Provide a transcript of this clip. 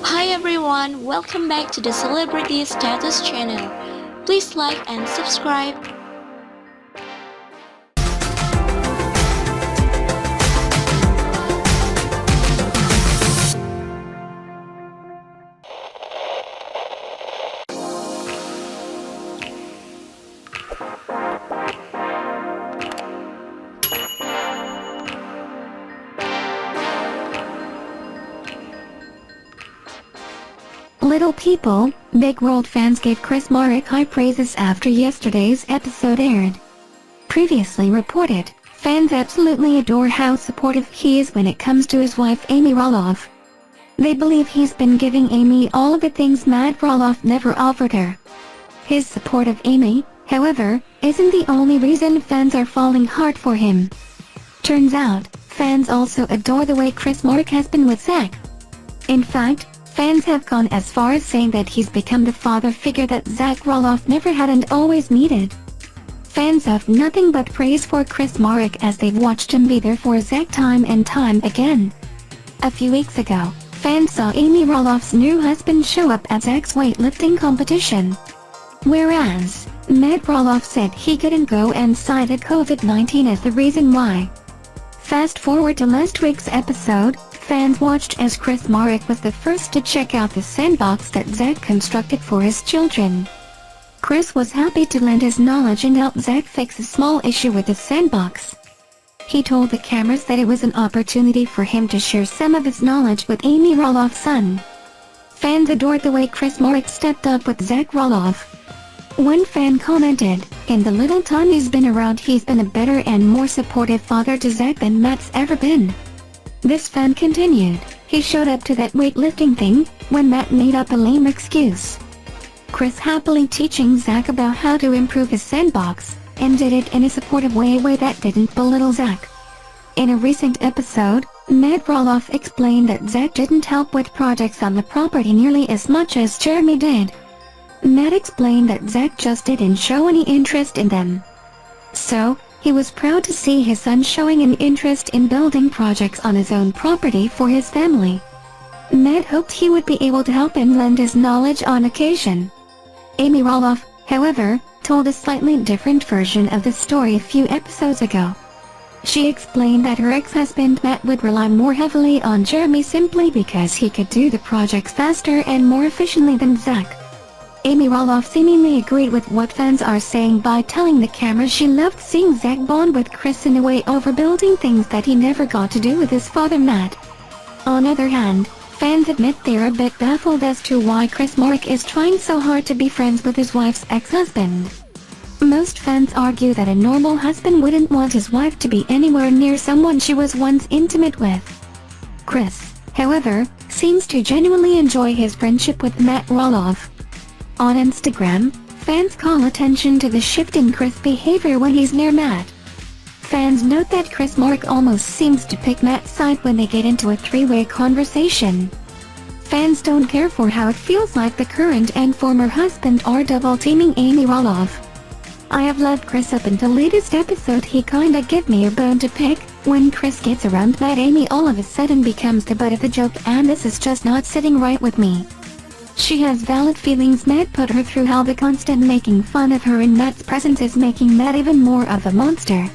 Hi everyone, welcome back to the Celebrity Status channel. Please like and subscribe. Little people, big world fans gave Chris Marek high praises after yesterday's episode aired. Previously reported, fans absolutely adore how supportive he is when it comes to his wife Amy Roloff. They believe he's been giving Amy all of the things Matt Roloff never offered her. His support of Amy, however, isn't the only reason fans are falling hard for him. Turns out, fans also adore the way Chris Marek has been with Zach. In fact, fans have gone as far as saying that he's become the father figure that Zach Roloff never had and always needed. Fans have nothing but praise for Chris Marek as they've watched him be there for Zach time and time again. A few weeks ago, fans saw Amy Roloff's new husband show up at Zach's weightlifting competition. Whereas, Matt Roloff said he couldn't go and cited COVID-19 as the reason why. Fast forward to last week's episode, fans watched as Chris Marek was the first to check out the sandbox that Zach constructed for his children. Chris was happy to lend his knowledge and help Zach fix a small issue with the sandbox. He told the cameras that it was an opportunity for him to share some of his knowledge with Amy Roloff's son. Fans adored the way Chris Marek stepped up with Zach Roloff. One fan commented, "In the little time he's been around, he's been a better and more supportive father to Zach than Matt's ever been." This fan continued, "He showed up to that weightlifting thing, when Matt made up a lame excuse. Chris happily teaching Zach about how to improve his sandbox, and did it in a supportive way that didn't belittle Zach." In a recent episode, Matt Roloff explained that Zach didn't help with projects on the property nearly as much as Jeremy did. Matt explained that Zach just didn't show any interest in them. So, he was proud to see his son showing an interest in building projects on his own property for his family. Matt hoped he would be able to help and lend his knowledge on occasion. Amy Roloff, however, told a slightly different version of the story a few episodes ago. She explained that her ex-husband Matt would rely more heavily on Jeremy simply because he could do the projects faster and more efficiently than Zach. Amy Roloff seemingly agreed with what fans are saying by telling the camera she loved seeing Zach bond with Chris in a way over building things that he never got to do with his father Matt. On the other hand, fans admit they're a bit baffled as to why Chris Marek is trying so hard to be friends with his wife's ex-husband. Most fans argue that a normal husband wouldn't want his wife to be anywhere near someone she was once intimate with. Chris, however, seems to genuinely enjoy his friendship with Matt Roloff. On Instagram, fans call attention to the shift in Chris' behavior when he's near Matt. Fans note that Chris Marek almost seems to pick Matt's side when they get into a three-way conversation. Fans don't care for how it feels like the current and former husband are double-teaming Amy Roloff. "I have loved Chris up until latest episode. He kinda give me a bone to pick. When Chris gets around Matt, Amy all of a sudden becomes the butt of the joke, and this is just not sitting right with me. She has valid feelings. Matt put her through hell. The constant making fun of her in Matt's presence is making Matt even more of a monster."